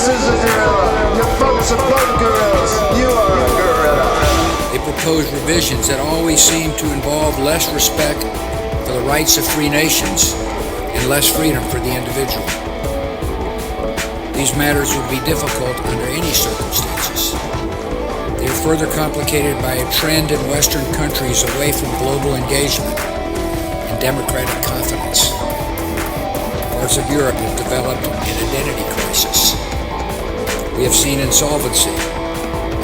This is a gorilla. Your folks are both gorillas. You are a gorilla. They propose revisions that always seem to involve less respect for the rights of free nations and less freedom for the individual. These matters would be difficult under any circumstances. They are further complicated by a trend in Western countries away from global engagement and democratic confidence. Parts of Europe have developed an identity crisis. We have seen insolvency,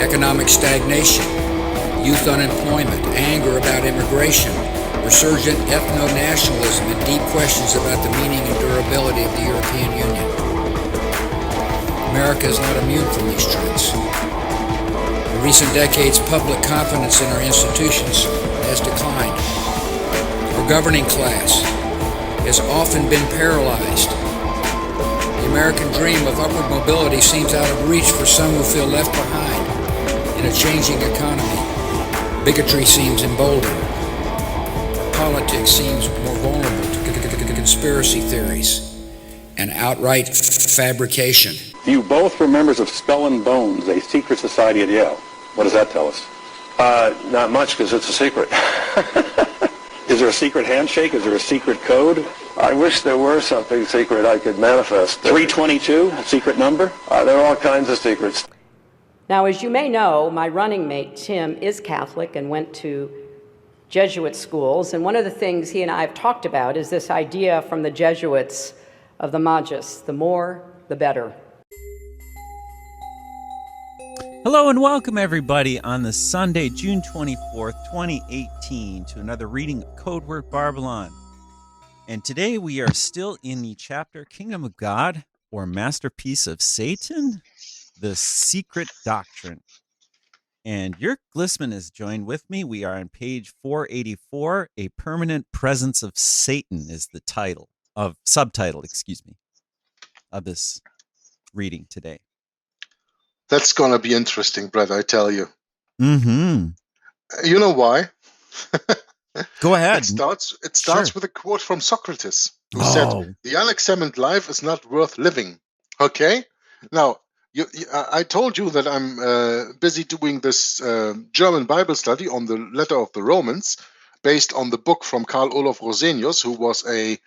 economic stagnation, youth unemployment, anger about immigration, resurgent ethno-nationalism, and deep questions about the meaning and durability of the European Union. America is not immune from these trends. In recent decades, public confidence in our institutions has declined. Our governing class has often been paralyzed. The American dream of upward mobility seems out of reach for some who feel left behind in a changing economy. Bigotry seems emboldened. Politics seems more vulnerable to conspiracy theories and outright fabrication. You both were members of Skull and Bones, a secret society at Yale. What does that tell us? Not much, because it's a secret. Is there a secret handshake? Is there a secret code? I wish there were something secret I could manifest. 322, a secret number? There are all kinds of secrets. Now, as you may know, my running mate, Tim, is Catholic and went to Jesuit schools. And one of the things he and I have talked about is this idea from the Jesuits of the Magis, the more, the better. Hello and welcome everybody on the Sunday, June 24th, 2018 to another reading of Code Word Babylon. And today we are still in the chapter Kingdom of God or Masterpiece of Satan, the Secret Doctrine. And Jörg Glissman is joined with me. We are on page 484. A Permanent Presence of Satan is the subtitle of this reading today. That's going to be interesting, Brett, I tell you. Mm-hmm. You know why? Go ahead. It starts with a quote from Socrates, who said, "The unexamined life is not worth living." Okay? Now, I told you that I'm busy doing this German Bible study on the letter of the Romans, based on the book from Karl Olof Rosenius, who was a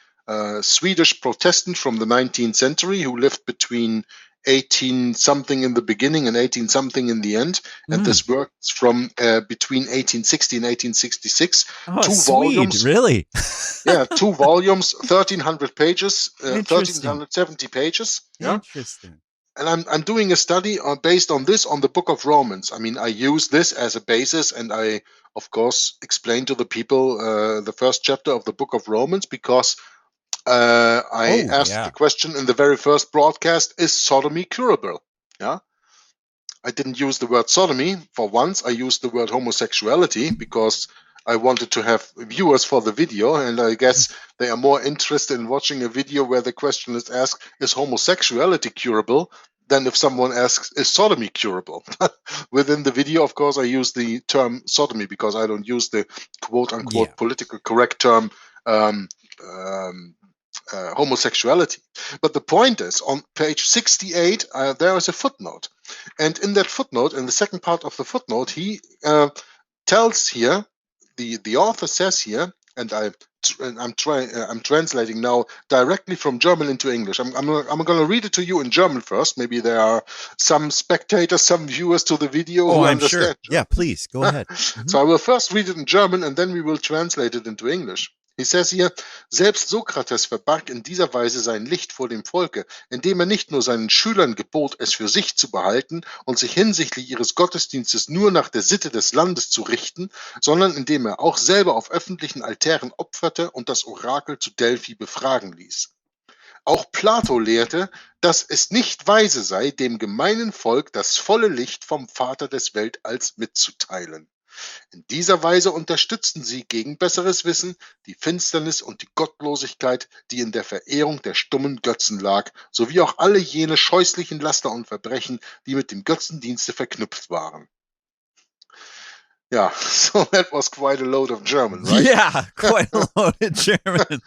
Swedish Protestant from the 19th century who lived between 18-something in the beginning and 18-something in the end. And this works from between 1860 and 1866. Oh, volumes. Really? Yeah, 2 volumes, 1,300 pages, 1,370 pages. Yeah? Interesting. And I'm doing a study based on this on the book of Romans. I mean, I use this as a basis, and I, of course, explain to the people the first chapter of the book of Romans, because I asked the question in the very first broadcast, is sodomy curable? Yeah. I didn't use the word sodomy. For once, I used the word homosexuality because I wanted to have viewers for the video, and I guess they are more interested in watching a video where the question is asked, is homosexuality curable, than if someone asks, is sodomy curable? Within the video, of course, I use the term sodomy because I don't use the quote-unquote political correct term homosexuality. But the point is, on page 68, there is a footnote. And in that footnote, in the second part of the footnote, he tells here, the author says here, and I'm translating now directly from German into English. I'm going to read it to you in German first. Maybe there are some spectators, some viewers to the video who I'm understand. sure. Yeah, please go ahead. So I will first read it in German and then we will translate it into English. He says here, selbst Sokrates verbarg in dieser Weise sein Licht vor dem Volke, indem nicht nur seinen Schülern gebot, es für sich zu behalten und sich hinsichtlich ihres Gottesdienstes nur nach der Sitte des Landes zu richten, sondern indem auch selber auf öffentlichen Altären opferte und das Orakel zu Delphi befragen ließ. Auch Plato lehrte, dass es nicht weise sei, dem gemeinen Volk das volle Licht vom Vater des Weltalls mitzuteilen. In dieser Weise unterstützten sie gegen besseres Wissen die Finsternis und die Gottlosigkeit, die in der Verehrung der stummen Götzen lag, sowie auch alle jene scheußlichen Laster und Verbrechen, die mit dem Götzendienste verknüpft waren. Yeah, so that was quite a load of German, right? Yeah, quite a load of German.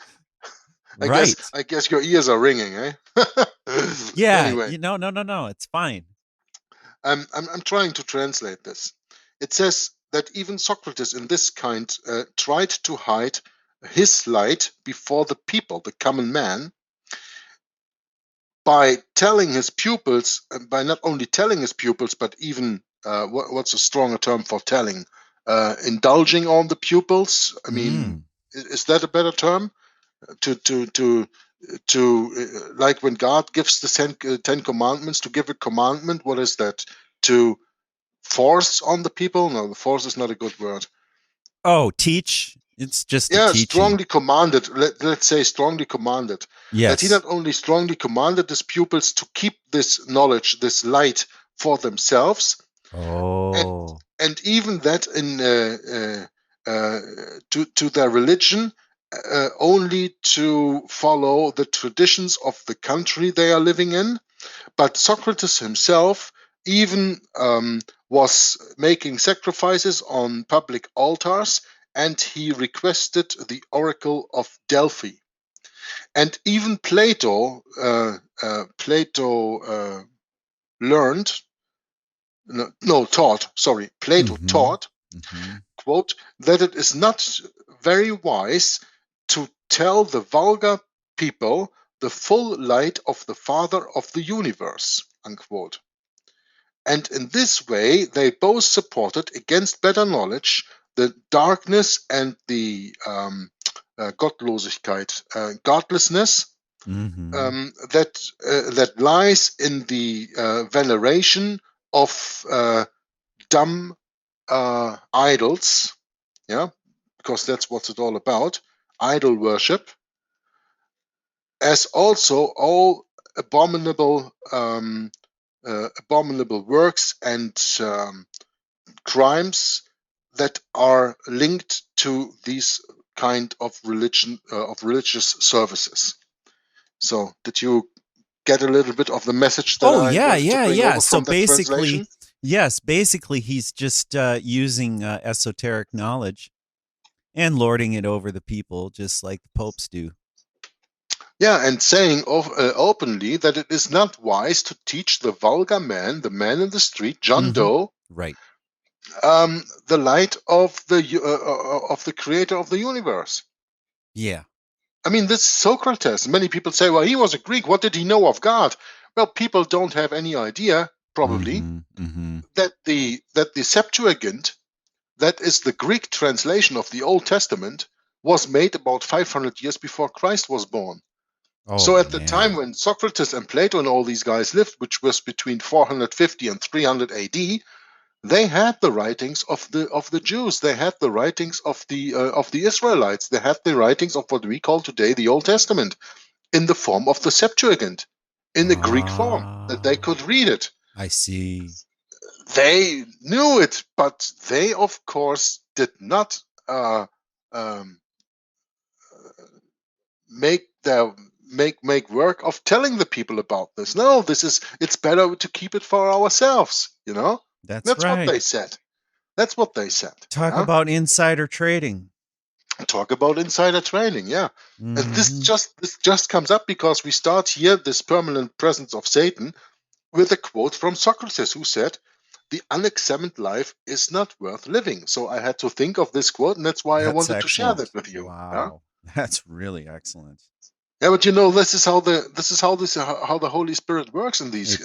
I guess your ears are ringing, eh? Yeah, Anyway, no, it's fine. I'm trying to translate this. It says that even Socrates in this kind tried to hide his light before the people, the common man, by telling his pupils, by not only telling his pupils, but even what's a stronger term for telling? Indulging on the pupils. I mean, is that a better term? To like when God gives the Ten Commandments, to give a commandment, what is that? To force on the people? No, the force is not a good word. Oh, teach. It's just Yeah, teaching. strongly commanded. Let's say strongly commanded. Yes. That he not only strongly commanded his pupils to keep this knowledge, this light for themselves, Oh. and even that in to their religion, only to follow the traditions of the country they are living in. But Socrates himself even was making sacrifices on public altars, and he requested the Oracle of Delphi. And even Plato learned, taught, sorry, Plato taught, quote, that it is not very wise to tell the vulgar people the full light of the Father of the universe, unquote. And in this way, they both supported, against better knowledge, the darkness and the Gottlosigkeit, godlessness that lies in the veneration of dumb idols, yeah, because that's what it's all about, idol worship, as also all abominable works and crimes that are linked to these kind of religious services. So, did you get a little bit of the message that I wanted to bring over So from that basically, translation? yes, basically he's just using esoteric knowledge and lording it over the people, just like the popes do. Yeah, and saying openly that it is not wise to teach the vulgar man, the man in the street, John Doe, Right. the light of the creator of the universe. Yeah. I mean, this is Socrates. Many people say, well, he was a Greek. What did he know of God? Well, people don't have any idea, probably, that the Septuagint, that is the Greek translation of the Old Testament, was made about 500 years before Christ was born. So at the time when Socrates and Plato and all these guys lived, which was between 450 and 300 AD, they had the writings of the Jews. They had the writings of the Israelites. They had the writings of what we call today the Old Testament in the form of the Septuagint, in the Greek form, that they could read it. I see. They knew it, but they, of course, did not make work of telling the people about this. No, it's better to keep it for ourselves, you know? That's what right. they said. That's what they said. Talk about insider trading. Talk about insider trading, yeah. And this just comes up because we start here this permanent presence of Satan with a quote from Socrates, who said, "The unexamined life is not worth living." So I had to think of this quote, and that's why I wanted to share that with you. Wow, that's really excellent. Yeah, but this is how the Holy Spirit works in these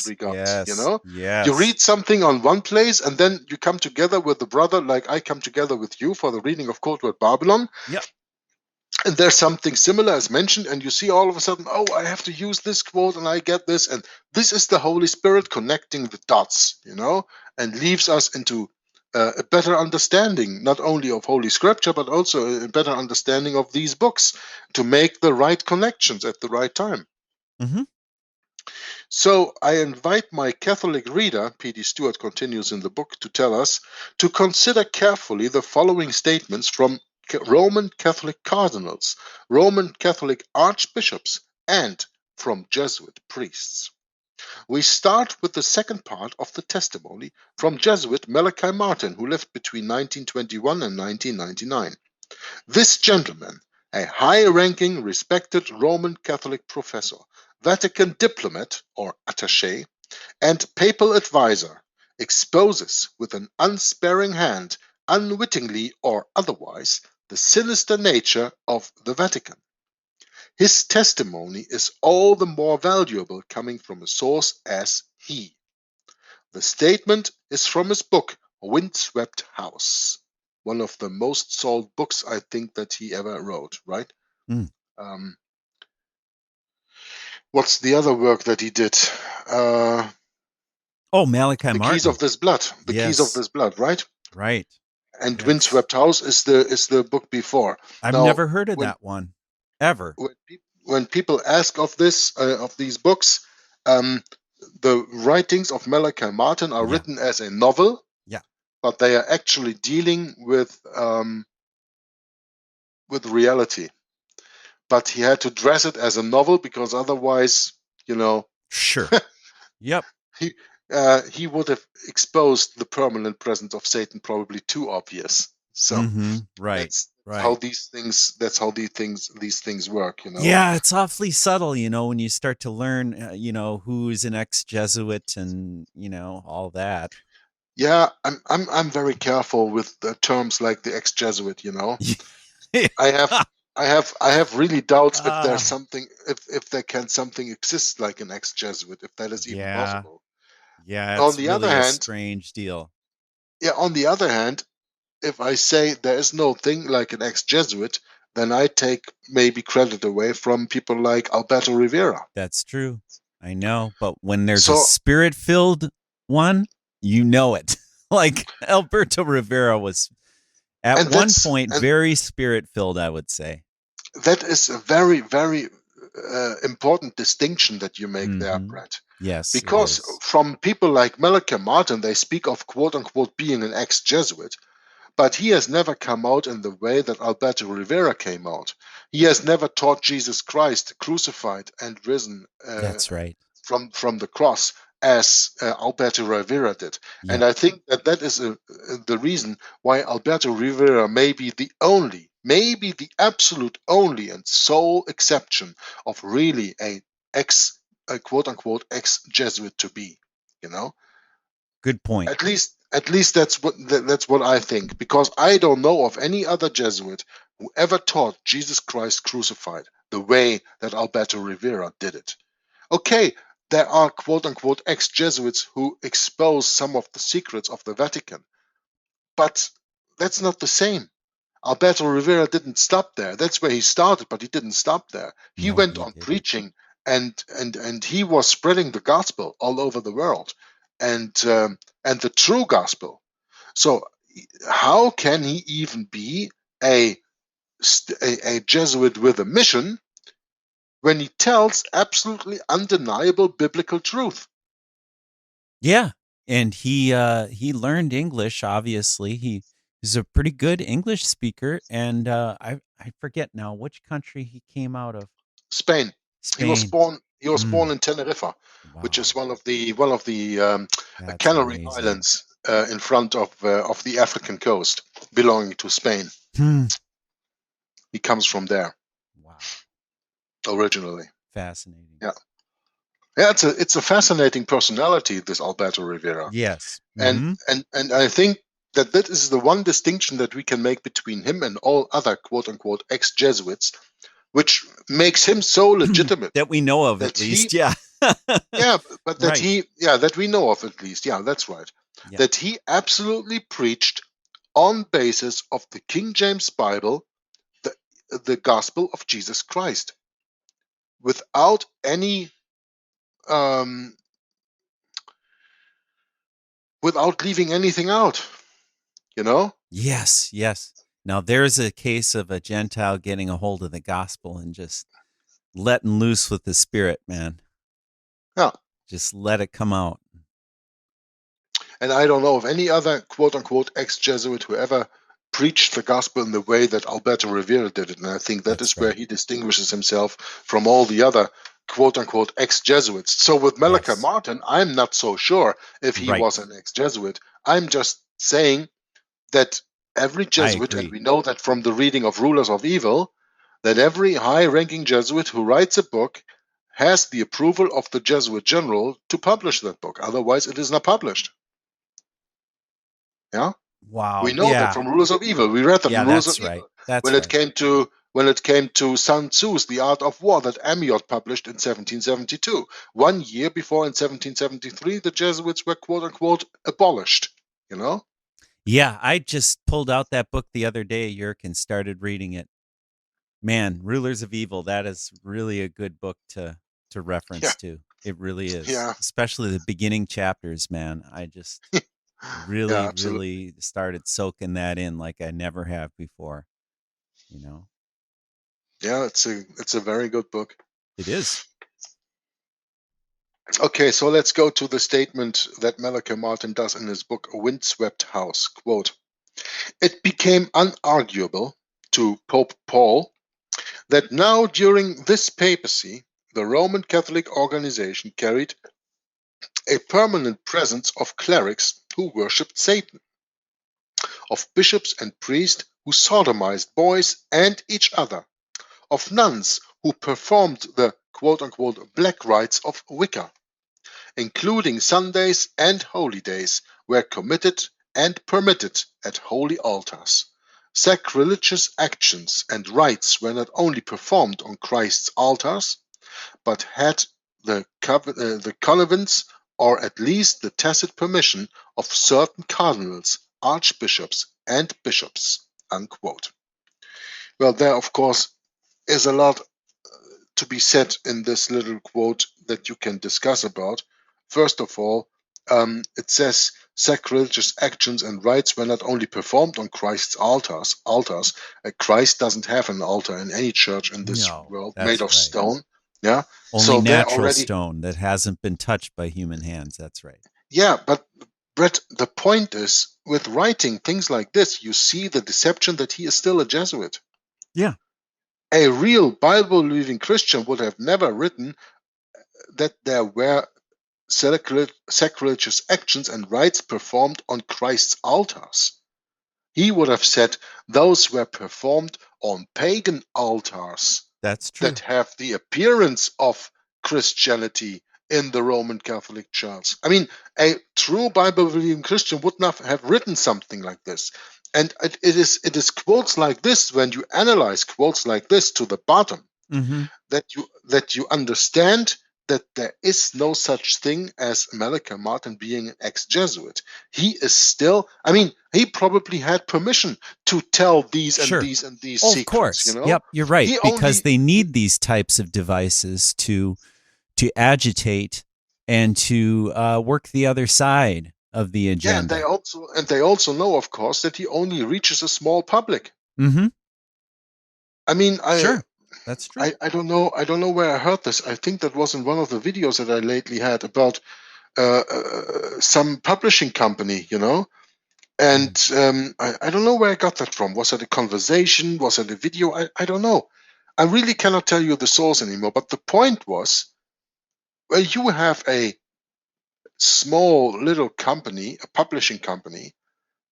regards. Yes. You know, Yes. you read something on one place, and then you come together with the brother, like I come together with you for the reading of Code Word Babylon. Yep. And there's something similar as mentioned, and you see all of a sudden, oh, I have to use this quote, and I get this, and this is the Holy Spirit connecting the dots, you know, and leaves us into a better understanding, not only of Holy Scripture, but also a better understanding of these books to make the right connections at the right time. So I invite my Catholic reader, P.D. Stewart continues in the book, to tell us to consider carefully the following statements from Roman Catholic cardinals, Roman Catholic archbishops, and from Jesuit priests. We start with the second part of the testimony from Jesuit Malachi Martin, who lived between 1921 and 1999. This gentleman, a high-ranking, respected Roman Catholic professor, Vatican diplomat or attaché, and papal advisor, exposes with an unsparing hand, unwittingly or otherwise, the sinister nature of the Vatican. His testimony is all the more valuable coming from a source as he. The statement is from his book, Windswept House, one of the most sold books I think that he ever wrote, right? Mm. What's the other work that he did? Malachi The Martin. Keys of This Blood. The Keys Yes. of This Blood, right? Right. And Yes. Windswept House is the book before. I've Now, never heard of when- that one ever. When people ask of these books, the writings of Malachi Martin are Yeah. written as a novel. Yeah. But they are actually dealing with reality. But he had to dress it as a novel because otherwise, Sure. Yep. he would have exposed the permanent presence of Satan probably too obvious. So Right. that's Right. how these things. That's how these things work. Yeah, it's awfully subtle, when you start to learn, who's an ex-Jesuit and all that. Yeah, I'm very careful with the terms like the ex-Jesuit. I have really doubts if there's something if there can something exist like an ex-Jesuit, if that is even possible. Yeah, On it's the really other a hand- strange deal. Yeah, on the other hand, if I say there is no thing like an ex-Jesuit, then I take maybe credit away from people like Alberto Rivera. That's true. I know, but when there's a So- spirit-filled one, you know it. Like Alberto Rivera was at And one that's- point and- very spirit-filled, I would say. That is a very, very important distinction that you make there, Mhm. Brett. Yes, it Because is. from people like Malachi Martin, they speak of quote unquote being an ex-Jesuit, but he has never come out in the way that Alberto Rivera came out. He has never taught Jesus Christ crucified and risen That's right. from the cross as Alberto Rivera did. Yeah. And I think that is the reason why Alberto Rivera may be the absolute only and sole exception of really a quote unquote ex-Jesuit to be. Good point. At least that's what I think, because I don't know of any other Jesuit who ever taught Jesus Christ crucified the way that Alberto Rivera did it. Okay, there are quote unquote ex-Jesuits who expose some of the secrets of the Vatican, but that's not the same. Alberto Rivera didn't stop there. That's where he started, but he didn't stop there. He No, went he on didn't. preaching and he was spreading the gospel all over the world, and the true gospel. So how can he even be a Jesuit with a mission when he tells absolutely undeniable biblical truth? Yeah, and he learned English. Obviously, he's a pretty good English speaker, and I forget now which country he came out of. Spain. Spain. He was born. He was Mm. born in Tenerife, which is one of the That's Canary amazing. Islands in front of the African coast, belonging to Spain. Hmm. He comes from there Wow, originally. fascinating. Yeah. Yeah, it's a fascinating personality, this Alberto Rivera. Yes, And I think that is the one distinction that we can make between him and all other quote unquote ex-Jesuits, which makes him so legitimate. that we know of, at that he- least. Yeah. Yeah, but that Right. that we know of at least. Yeah, that's right. Yeah. That he absolutely preached on basis of the King James Bible, the gospel of Jesus Christ, without any without leaving anything out. Yes, yes. Now there's a case of a Gentile getting a hold of the gospel and just letting loose with the Spirit, man. Yeah. Just let it come out. And I don't know of any other quote unquote ex-Jesuit who ever preached the gospel in the way that Alberto Rivera did it. And I think That's is where right. he distinguishes himself from all the other quote unquote ex-Jesuits. So with Malachi Yes. Martin, I'm not so sure if he Right. was an ex-Jesuit. I'm just saying that every Jesuit, and agree. we know that from the reading of Rulers of Evil, that every high-ranking Jesuit who writes a book has the approval of the Jesuit general to publish that book. Otherwise, it is not published. Yeah, Wow. we know that from Rulers of Evil. We read that Yeah, in Rulers that's of right. Evil. That's When right. it came to Sun Tzu's The Art of War that Amiot published in 1772, 1 year before in 1773, the Jesuits were quote unquote abolished. You know? Yeah, I just pulled out that book the other day, Yerk, and started reading it. Man, Rulers of Evil, that is really a good book to reference Yeah. to. It really is. Yeah. Especially the beginning chapters, man. I just really, Yeah, absolutely. really started soaking that in like I never have before. You know? Yeah, it's a very good book. It is. Okay, so let's go to the statement that Malachi Martin does in his book, A Windswept House. Quote, "It became unarguable to Pope Paul that now during this papacy, the Roman Catholic organization carried a permanent presence of clerics who worshipped Satan, of bishops and priests who sodomized boys and each other, of nuns who performed the quote-unquote black rites of Wicca, including Sundays and holy days, were committed and permitted at holy altars. Sacrilegious actions and rites were not only performed on Christ's altars, but had the connivance or at least the tacit permission of certain cardinals, archbishops, and bishops." Unquote. Well, there, of course, is a lot to be said in this little quote that you can discuss about. First of all, it says sacrilegious actions and rites were not only performed on Christ's altars. Christ doesn't have an altar in any church in this world that's made of right. stone. Yeah, Only so they're natural already stone that hasn't been touched by human hands. That's right. Yeah, but Brett, the point is, with writing things like this, you see the deception that he is still a Jesuit. Yeah. A real Bible-believing Christian would have never written that there were sacrilegious actions and rites performed on Christ's altars. He would have said those were performed on pagan altars That's true. that have the appearance of Christianity in the Roman Catholic Church. I mean, a true Bible-believing Christian would not have written something like this. And it is quotes like this, when you analyze quotes like this to the bottom, Mm-hmm. that you understand that there is no such thing as Malachi Martin being an ex-Jesuit. He is still, I mean, he probably had permission to tell these and Sure. these and these Oh, secrets. of course. You know? Yep, you're right. He Because only- they need these types of devices to agitate and to work the other side of the Yeah, agenda. and they also know, of course, that he only reaches a small public. Mm-hmm. I mean, Sure. That's true. I don't know where I heard this. I think that was in one of the videos that I lately had about some publishing company, you know. And I don't know where I got that from. Was it a conversation? Was it a video? I don't know. I really cannot tell you the source anymore. But the point was, well, you have a small little company, a publishing company,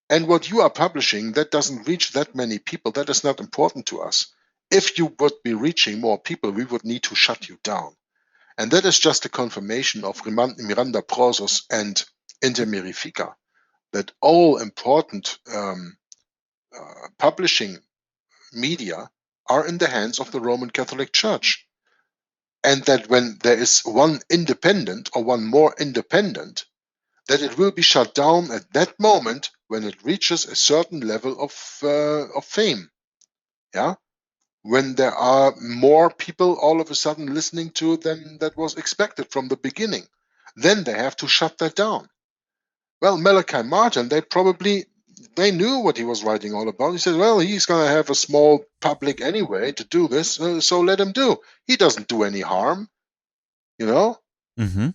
and what you are publishing, that doesn't reach that many people. That is not important to us. If you would be reaching more people, we would need to shut you down. And that is just a confirmation of Miranda Prosos and Inter Mirifica, that all important publishing media are in the hands of the Roman Catholic Church. And that when there is one independent or one more independent, that it will be shut down at that moment when it reaches a certain level of fame. Yeah? When there are more people all of a sudden listening to than that was expected from the beginning. Then they have to shut that down. Well, Malachi Martin, they knew what he was writing all about. He said, well, he's going to have a small public anyway to do this, so let him do. He doesn't do any harm, you know? Mm-hmm.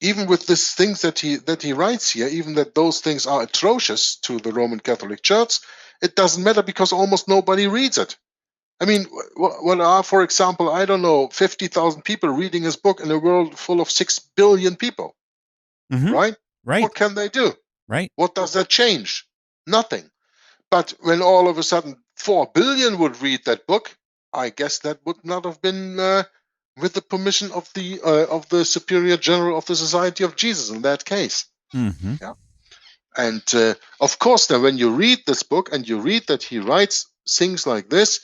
Even with these things that he writes here, even that those things are atrocious to the Roman Catholic Church, it doesn't matter because almost nobody reads it. I mean, what are, for example, I don't know, 50,000 people reading his book in a world full of 6 billion people, Mm-hmm. right? Right. What can they do? Right. What does that change? Nothing. But when all of a sudden 4 billion would read that book, I guess that would not have been with the permission of the superior general of the Society of Jesus in that case. Mm-hmm. Yeah. And of course, then when you read this book and you read that he writes things like this,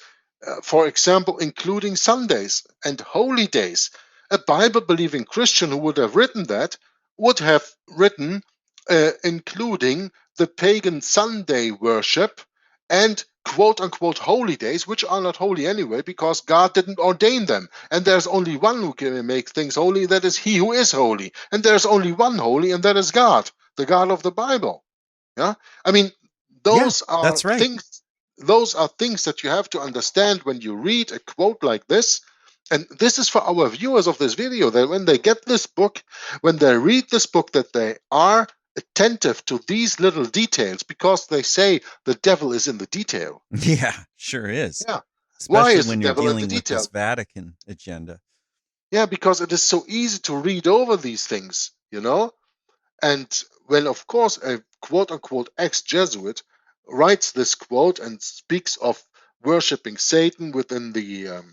for example, including Sundays and holy days, a Bible-believing Christian who would have written that would have written including the pagan Sunday worship and quote-unquote holy days, which are not holy anyway because God didn't ordain them. And there's only one who can make things holy, that is he who is holy. And there's only one holy, and that is God, the God of the Bible. Yeah, I mean, those are that's right. things. Those are things that you have to understand when you read a quote like this. And this is for our viewers of this video, that when they get this book, when they read this book, that they are attentive to these little details, because they say the devil is in the detail. Yeah, sure is. Yeah. Especially Why is when the you're devil in dealing the with this detail? Vatican agenda. Yeah, because it is so easy to read over these things, you know? And when, of course, a quote-unquote ex-Jesuit writes this quote and speaks of worshipping Satan within the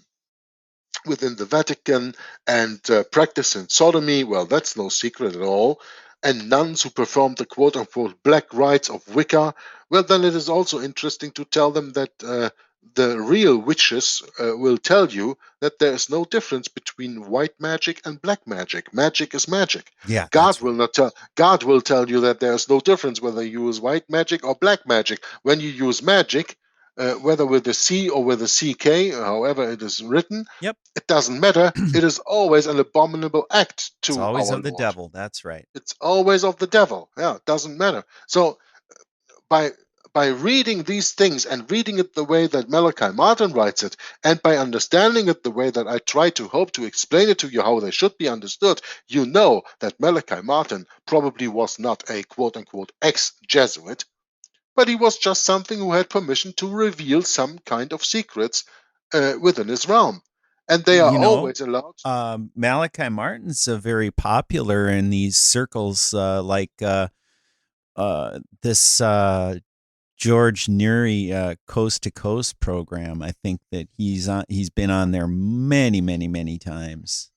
Vatican and practicing sodomy, well, that's no secret at all. And nuns who perform the quote-unquote black rites of Wicca, well, then it is also interesting to tell them that the real witches will tell you that there is no difference between white magic and black magic. Magic is magic. Yeah, God will not tell. God will tell you that there is no difference whether you use white magic or black magic. When you use magic, whether with a C or with a CK, however it is written, Yep. it doesn't matter. It is always an abominable act to It's always our of the Lord. devil. That's right. It's always of the devil. Yeah, it doesn't matter. So by reading these things and reading it the way that Malachi Martin writes it, and by understanding it the way that I try to hope to explain it to you how they should be understood, you know that Malachi Martin probably was not a quote-unquote ex-Jesuit, but he was just something who had permission to reveal some kind of secrets within his realm. And they are always allowed. Malachi Martin's very popular in these circles, like this George Neary Coast to Coast program. I think that he's been on there many, many, many times.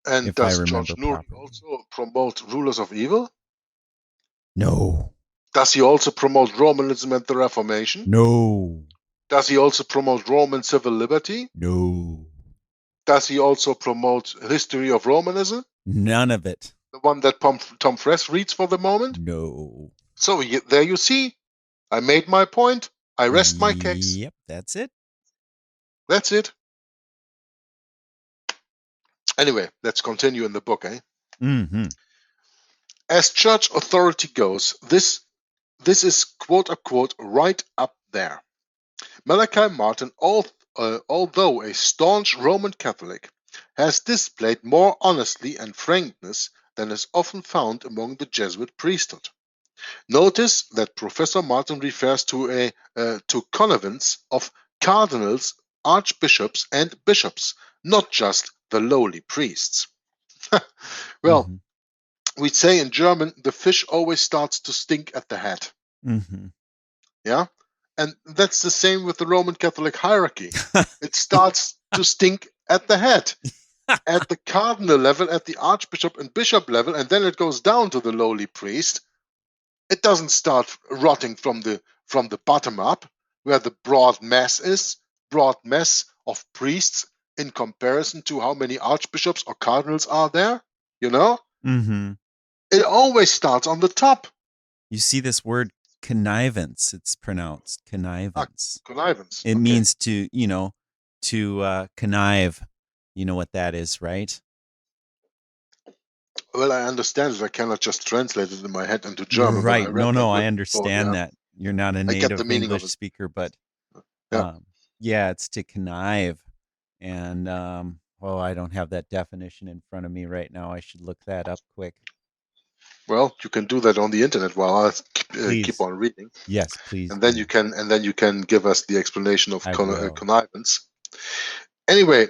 And does George Neary also promote rulers of evil? No. Does he also promote Romanism and the Reformation? No. Does he also promote Roman civil liberty? No. Does he also promote history of Romanism? None of it. The one that Tom Friess reads for the moment? No. So there you see. I made my point. I rest my case. Yep, that's it. That's it. Anyway, let's continue in the book, eh? Mm-hmm. As church authority goes, this is quote-unquote right up there. Malachi Martin, although a staunch Roman Catholic, has displayed more honesty and frankness than is often found among the Jesuit priesthood. Notice that Professor Martin refers to connivance of cardinals, archbishops, and bishops, not just the lowly priests. Well, we say in German, the fish always starts to stink at the head. Mm-hmm. Yeah? And that's the same with the Roman Catholic hierarchy. It starts to stink at the head, at the cardinal level, at the archbishop and bishop level, and then it goes down to the lowly priest. It doesn't start rotting from the bottom up, where the broad mass is, broad mass of priests in comparison to how many archbishops or cardinals are there, you know? Mm-hmm. It always starts on the top. You see this word connivance, it's pronounced connivance. Connivance. It means to connive. You know what that is, right? Well, I understand it. I cannot just translate it in my head into German. Right. No, I understand that. You're not a native English speaker, but it's to connive. And I don't have that definition in front of me right now. I should look that up quick. Well, you can do that on the internet while I keep on reading. Yes, please. And then you can give us the explanation of connivance. Anyway,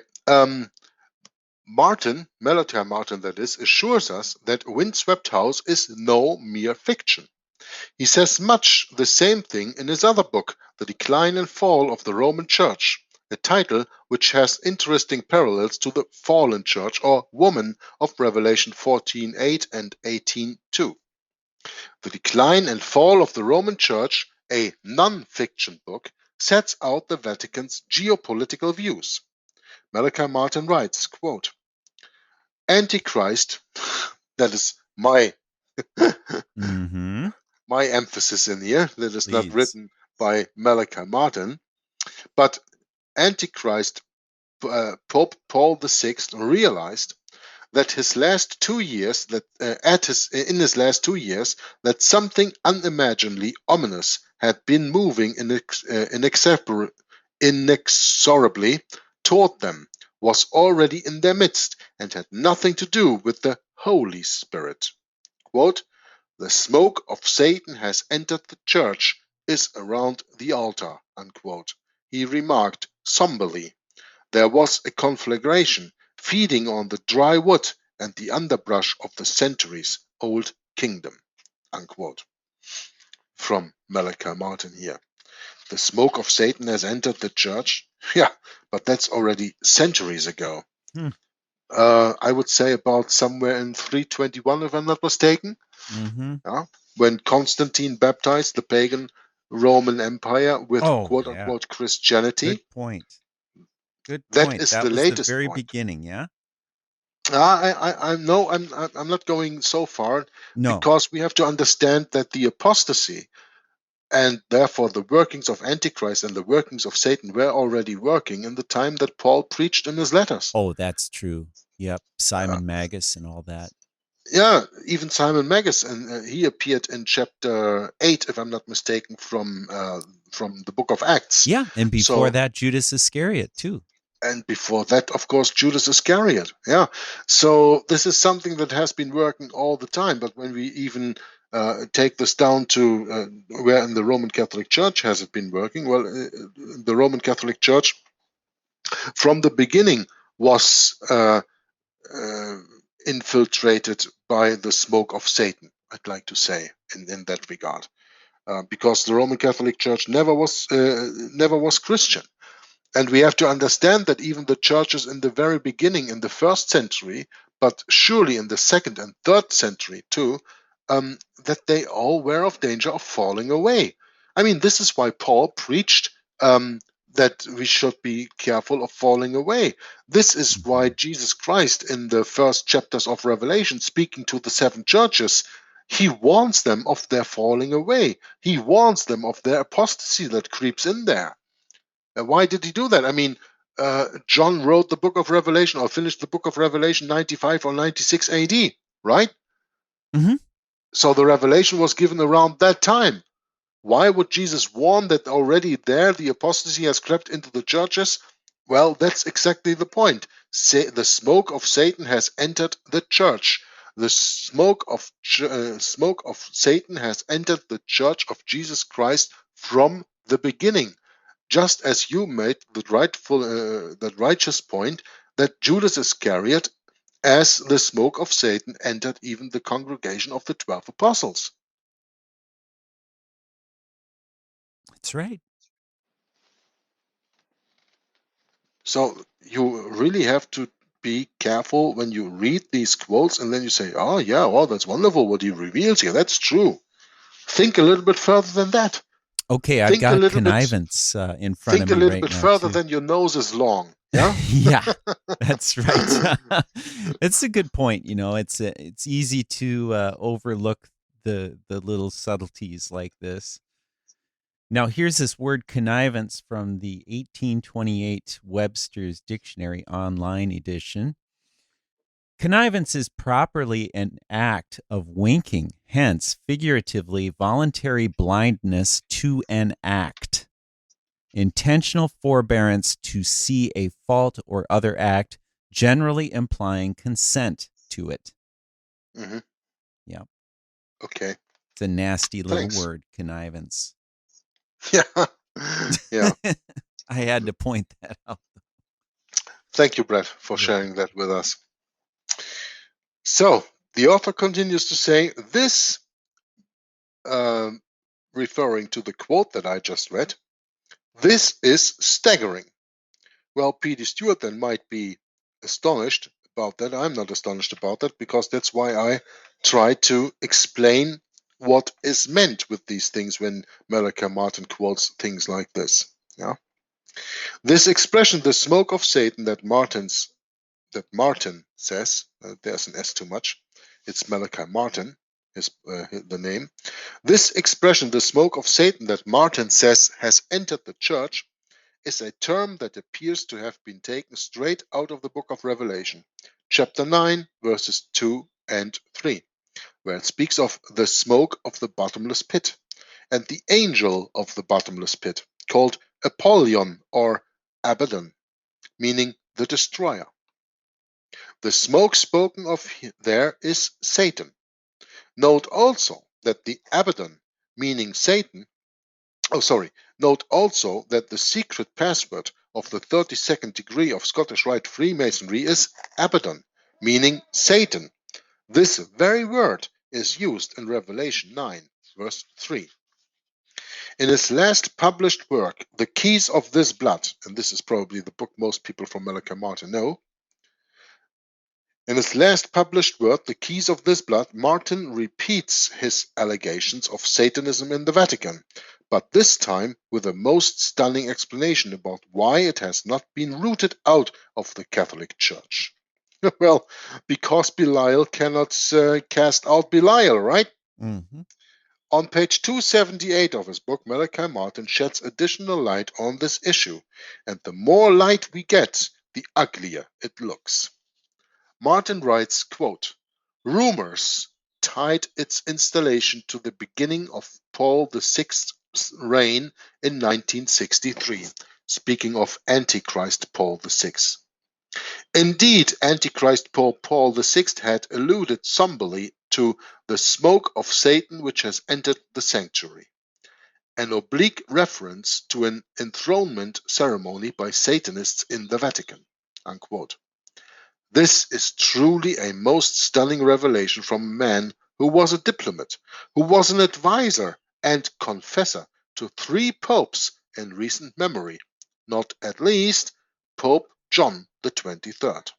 Malachi Martin, that is, assures us that Windswept House is no mere fiction. He says much the same thing in his other book, The Decline and Fall of the Roman Church, a title which has interesting parallels to the fallen church or woman of Revelation 14:8 and 18:2. The Decline and Fall of the Roman Church, a non-fiction book, sets out the Vatican's geopolitical views. Malachi Martin writes, quote, Antichrist, that is my Mm-hmm. my emphasis in here, that is not Please. written by Malachi Martin, but Antichrist Pope Paul VI realized that in his last 2 years that something unimaginably ominous had been moving inexorably toward them, was already in their midst, and had nothing to do with the Holy Spirit. Quote, the smoke of Satan has entered the church, is around the altar, unquote. He remarked somberly. There was a conflagration feeding on the dry wood and the underbrush of the centuries old kingdom, unquote. From Malachi Martin here. The smoke of Satan has entered the church. Yeah, but that's already centuries ago. Hmm. I would say about somewhere in 321, if I'm not mistaken. Mm-hmm. When Constantine baptized the pagan Roman Empire with quote-unquote Christianity. Good point. Good That point. is That the was latest the very point. beginning, yeah? I'm not going so far, No. because we have to understand that the apostasy and therefore the workings of Antichrist and the workings of Satan were already working in the time that Paul preached in his letters. Oh, that's true. Yep. Simon Magus and all that. Yeah, even Simon Magus, and he appeared in chapter 8, if I'm not mistaken, from the book of Acts. Yeah, and before that, Judas Iscariot too. And before that, of course, Judas Iscariot. Yeah. So this is something that has been working all the time. But when we even take this down to where in the Roman Catholic Church has it been working? Well, the Roman Catholic Church from the beginning was infiltrated by the smoke of Satan, I'd like to say, in that regard. Because the Roman Catholic Church never was Christian. And we have to understand that even the churches in the very beginning, in the first century, but surely in the second and third century too, that they all were of danger of falling away. I mean, this is why Paul preached that we should be careful of falling away. This is why Jesus Christ, in the first chapters of Revelation, speaking to the 7 churches, he warns them of their falling away. He warns them of their apostasy that creeps in there. Why did he do that? I mean, John wrote the book of Revelation or finished the book of Revelation 95 or 96 AD, right? Mm-hmm. So the revelation was given around that time. Why would Jesus warn that already there the apostasy has crept into the churches? Well, that's exactly the point. The smoke of Satan has entered the church. The smoke of Satan has entered the church of Jesus Christ from the beginning. Just as you made the righteous point that Judas Iscariot, as the smoke of Satan, entered even the congregation of the 12 apostles. That's right. So you really have to be careful when you read these quotes and then you say, oh yeah, well, that's wonderful what he reveals here. That's true. Think a little bit further than that. Okay, I've got connivance in front of me right now. Think a little bit further than your nose is long. Yeah, yeah, that's right. That's a good point. You know, it's easy to overlook the little subtleties like this. Now, here's this word connivance from the 1828 Webster's Dictionary online edition. Connivance is properly an act of winking, hence, figuratively, voluntary blindness to an act. Intentional forbearance to see a fault or other act, generally implying consent to it. Mm-hmm. Yeah. Okay. It's a nasty little word, connivance. Yeah. Yeah. I had to point that out. Thank you, Brett, for sharing that with us. So the author continues to say, this, referring to the quote that I just read, this is staggering. Well, P.D. Stewart then might be astonished about that. I'm not astonished about that because that's why I try to explain what is meant with these things when Malachi Martin quotes things like this. Yeah, this expression, the smoke of Satan, that Martin says, there's an S too much. It's Malachi Martin, the name. This expression, the smoke of Satan, that Martin says has entered the church, is a term that appears to have been taken straight out of the book of Revelation, chapter 9, verses 2 and 3, where it speaks of the smoke of the bottomless pit and the angel of the bottomless pit, called Apollyon or Abaddon, meaning the destroyer. The smoke spoken of there is Satan. Note also that the Abaddon, meaning Satan, note also that the secret password of the 32nd degree of Scottish Rite Freemasonry is Abaddon, meaning Satan. This very word is used in Revelation 9, verse 3. In his last published work, The Keys of This Blood, and this is probably the book most people from Malachi Martin know, in his last published work, The Keys of This Blood, Martin repeats his allegations of Satanism in the Vatican, but this time with a most stunning explanation about why it has not been rooted out of the Catholic Church. Well, because Belial cannot cast out Belial, right? Mm-hmm. On page 278 of his book, Malachi Martin sheds additional light on this issue, and the more light we get, the uglier it looks. Martin writes, quote, rumors tied its installation to the beginning of Paul VI's reign in 1963, speaking of Antichrist Paul VI. Indeed, Antichrist Paul VI had alluded somberly to the smoke of Satan which has entered the sanctuary, an oblique reference to an enthronement ceremony by Satanists in the Vatican, unquote. This is truly a most stunning revelation from a man who was a diplomat, who was an advisor and confessor to 3 popes in recent memory, not at least Pope John the 23rd.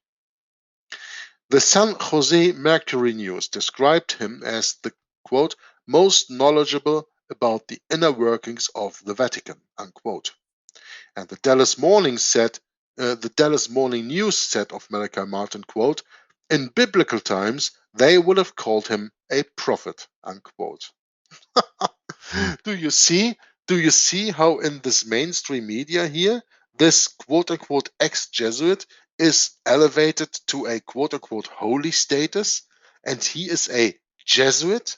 The San Jose Mercury News described him as the, quote, most knowledgeable about the inner workings of the Vatican, unquote. And the Dallas Morning News said of Malachi Martin, quote, in biblical times, they would have called him a prophet, unquote. Do you see how in this mainstream media here, this quote-unquote ex-Jesuit is elevated to a quote-unquote holy status, and he is a Jesuit?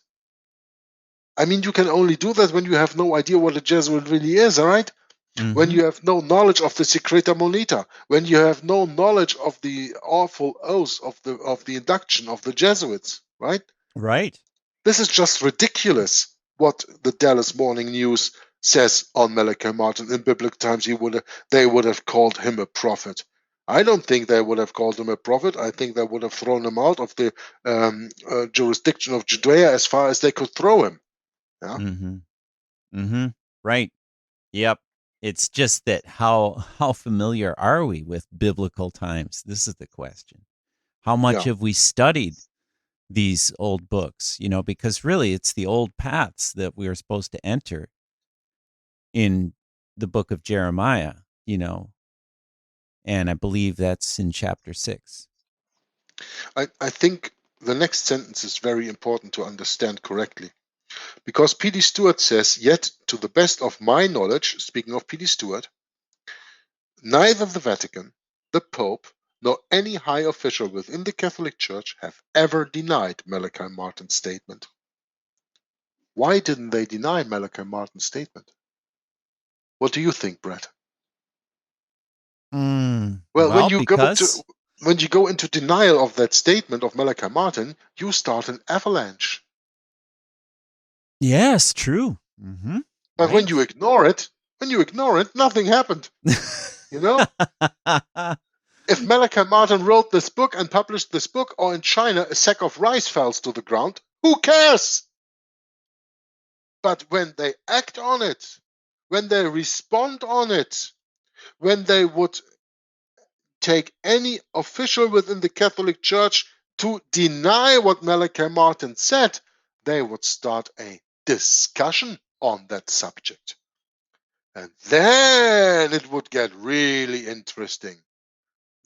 I mean, you can only do that when you have no idea what a Jesuit really is, all right? Mm-hmm. When you have no knowledge of the Secreta Monita, when you have no knowledge of the awful oaths of the induction of the Jesuits, right? Right. This is just ridiculous what the Dallas Morning News says on Malachi Martin. In biblical times, they would have called him a prophet. I don't think they would have called him a prophet. I think they would have thrown him out of the jurisdiction of Judea as far as they could throw him. Yeah. Mm-hmm. Mm-hmm. Right. Yep. It's just that how familiar are we with biblical times? This is the question. How much have we studied these old books? You know, because really it's the old paths that we are supposed to enter in the book of Jeremiah, you know, and I believe that's in chapter 6. I think the next sentence is very important to understand correctly. Because P.D. Stewart says, yet to the best of my knowledge, speaking of P.D. Stewart, neither the Vatican, the Pope, nor any high official within the Catholic Church have ever denied Malachi Martin's statement. Why didn't they deny Malachi Martin's statement? What do you think, Brett? Well, when you go into denial of that statement of Malachi Martin, you start an avalanche. Yes, true. Mm-hmm. But when you ignore it, nothing happened. You know? If Malachi Martin wrote this book and published this book, or in China a sack of rice falls to the ground, who cares? But when they act on it, when they respond on it, when they would take any official within the Catholic Church to deny what Malachi Martin said, they would start a discussion on that subject. And then it would get really interesting.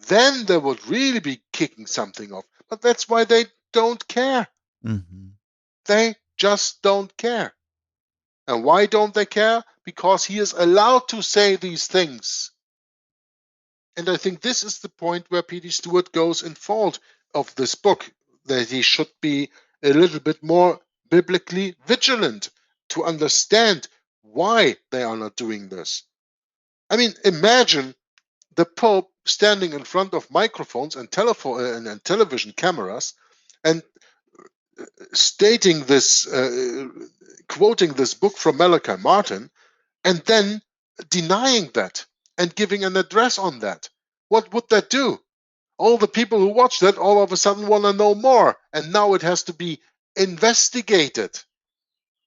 Then they would really be kicking something off. But that's why they don't care. Mm-hmm. They just don't care. And why don't they care? Because he is allowed to say these things. And I think this is the point where P.D. Stewart goes in fault of this book, that he should be a little bit more biblically vigilant to understand why they are not doing this. I mean, imagine the Pope standing in front of microphones and television cameras and stating this, quoting this book from Malachi Martin, and then denying that and giving an address on that. What would that do? All the people who watch that all of a sudden want to know more, and now it has to be investigated.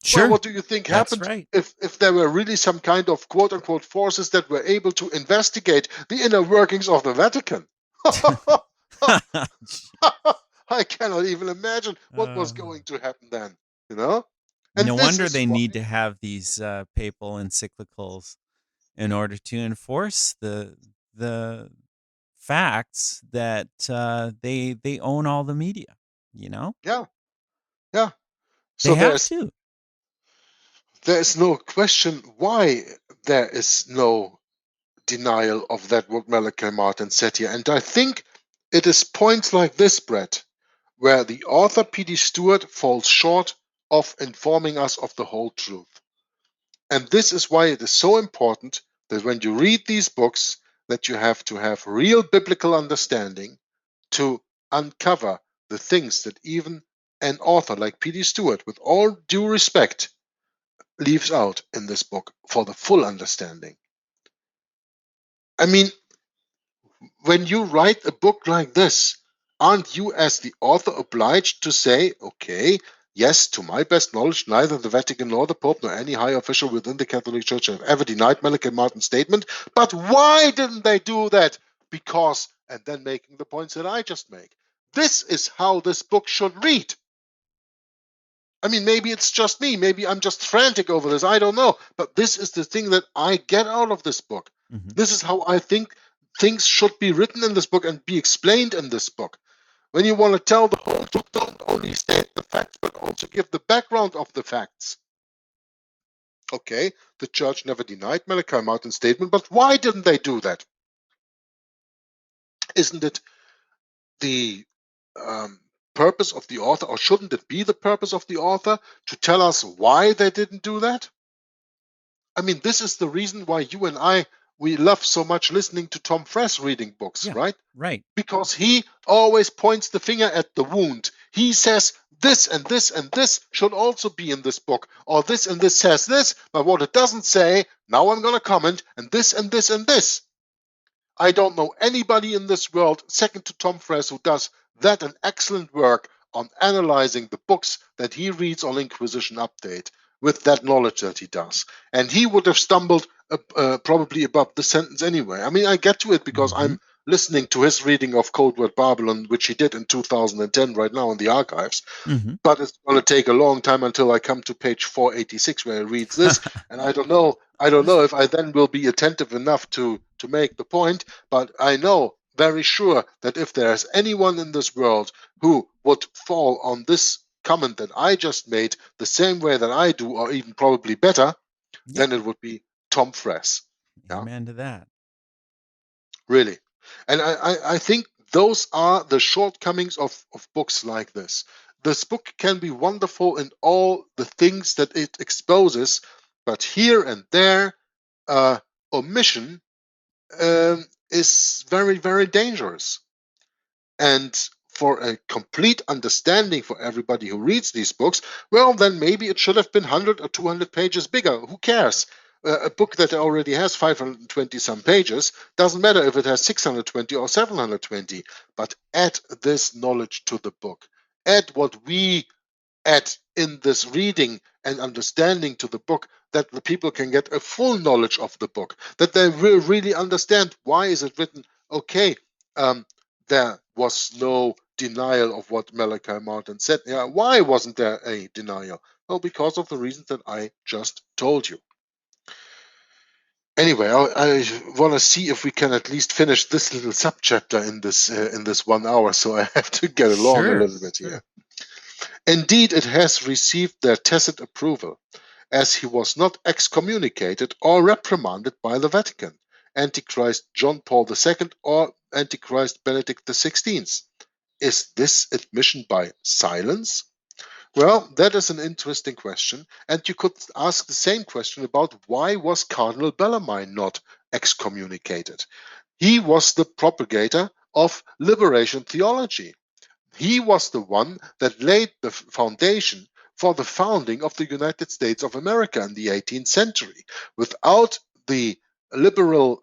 Sure. Well, what do you think That's happened right. if there were really some kind of quote-unquote forces that were able to investigate the inner workings of the Vatican? I cannot even imagine what was going to happen then, you know? And no this wonder is they why- need to have these papal encyclicals in order to enforce the facts that they own all the media. You know, Yeah. they So have to. there's no question why there is no denial of that what Malachi Martin said here. And I think it is points like this, Brett, where the author P.D. Stewart falls short of informing us of the whole truth. And this is why it is so important that when you read these books, that you have to have real biblical understanding to uncover the things that even an author like P.D. Stewart, with all due respect, leaves out in this book for the full understanding. I mean, when you write a book like this, aren't you as the author obliged to say, okay, yes, to my best knowledge, neither the Vatican nor the Pope nor any high official within the Catholic Church have ever denied Malachi Martin's statement, but why didn't they do that? Because, and then making the points that I just make. This is how this book should read. I mean, maybe it's just me. Maybe I'm just frantic over this. I don't know. But this is the thing that I get out of this book. Mhm. This is how I think things should be written in this book and be explained in this book. When you want to tell the whole truth, don't only state the facts, but also give the background of the facts. Okay, the church never denied Malachi Martin's statement, but why didn't they do that? Isn't it the purpose of the author, or shouldn't it be the purpose of the author to tell us why they didn't do that? I mean, this is the reason why you and I, we love so much listening to Tom Frass reading books, Yeah. right? Right. Because he always points the finger at the wound. He says this and this and this should also be in this book, or this and this says this, but what it doesn't say, now I'm going to comment, and this and this and this. I don't know anybody in this world, second to Tom Frass, who does that an excellent work on analyzing the books that he reads on Inquisition Update with that knowledge that he does. And he would have stumbled probably above the sentence anyway. I mean, I get to it because I'm listening to his reading of Code Word Babylon, which he did in 2010 right now in the archives. Mm-hmm. But it's going to take a long time until I come to page 486 where he reads this. And I don't know if I then will be attentive enough to make the point, but I know very sure that if there's anyone in this world who would fall on this comment that I just made the same way that I do, or even probably better, then it would be Tom Frass. Yeah. Amen to that. Really. And I think those are the shortcomings of books like this. This book can be wonderful in all the things that it exposes, but here and there, omission is very, very dangerous. And for a complete understanding for everybody who reads these books, well, then maybe it should have been 100 or 200 pages bigger. Who cares? A book that already has 520 some pages doesn't matter if it has 620 or 720, but add this knowledge to the book. Add what we add in this reading and understanding to the book, that the people can get a full knowledge of the book, that they will really understand why is it written. Okay, there was no denial of what Malachi Martin said. Yeah, why wasn't there a denial? Well, because of the reasons that I just told you. Anyway, I want to see if we can at least finish this little subchapter in this 1 hour. So I have to get along a little bit here. Indeed, it has received their tacit approval, as he was not excommunicated or reprimanded by the Vatican, Antichrist John Paul II or Antichrist Benedict XVI. Is this admission by silence? Well, that is an interesting question, and you could ask the same question about why was Cardinal Bellarmine not excommunicated? He was the propagator of liberation theology. He was the one that laid the foundation for the founding of the United States of America in the 18th century. Without the liberation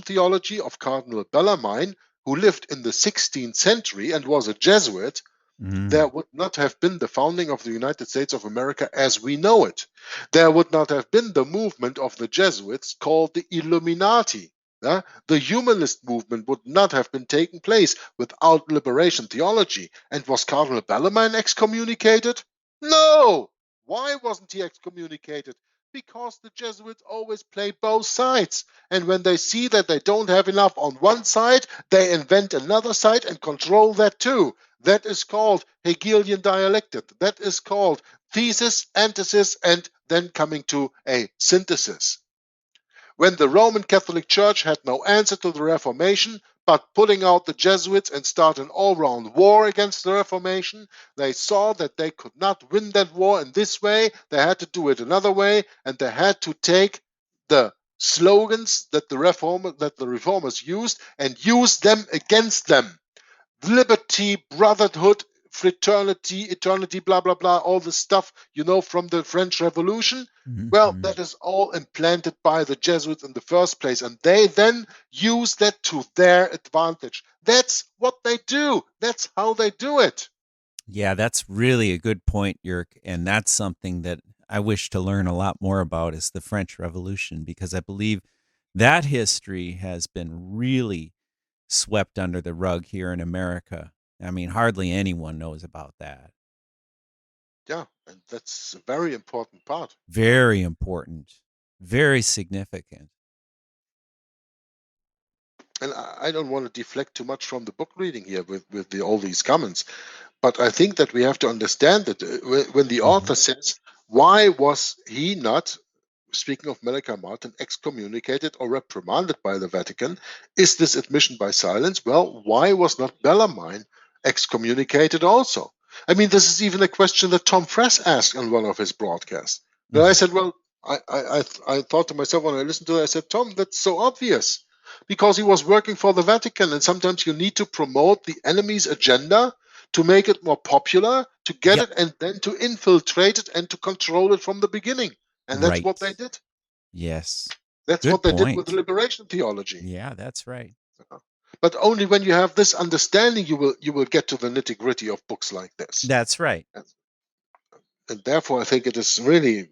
theology of Cardinal Bellarmine, who lived in the 16th century and was a Jesuit, there would not have been the founding of the United States of America as we know it. There would not have been the movement of the Jesuits called the Illuminati. The humanist movement would not have been taking place without liberation theology. And was Cardinal Bellarmine excommunicated? No! Why wasn't he excommunicated? Because the Jesuits always play both sides. And when they see that they don't have enough on one side, they invent another side and control that too. That is called Hegelian dialectic. That is called thesis, antithesis, and then coming to a synthesis. When the Roman Catholic Church had no answer to the Reformation, but putting out the Jesuits and start an all-round war against the Reformation, they saw that they could not win that war in this way. They had to do it another way, and they had to take the slogans that the reformers used and use them against them. Liberty, brotherhood, fraternity, eternity, blah, blah, blah, all the stuff, from the French Revolution. Well, that is all implanted by the Jesuits in the first place, and they then use that to their advantage. That's what they do. That's how they do it. Yeah, that's really a good point, Jörg, and that's something that I wish to learn a lot more about is the French Revolution, because I believe that history has been really swept under the rug here in America. I mean, hardly anyone knows about that. Yeah, and that's a very important part. Very important. Very significant. And I don't want to deflect too much from the book reading here with all these comments, but I think that we have to understand that when the author says, why was he not, speaking of Malachi Martin, excommunicated or reprimanded by the Vatican? Is this admission by silence? Well, why was not Bellarmine excommunicated also? I mean, this is even a question that Tom Frass asked on one of his broadcasts. And I said, well, I thought to myself when I listened to it, I said, Tom, that's so obvious. Because he was working for the Vatican, and sometimes you need to promote the enemy's agenda to make it more popular, to get it, and then to infiltrate it and to control it from the beginning. And that's what they did. Yes. That's what they did with liberation theology. Yeah, that's right. But only when you have this understanding, you will get to the nitty-gritty of books like this. That's right. And therefore, I think it is really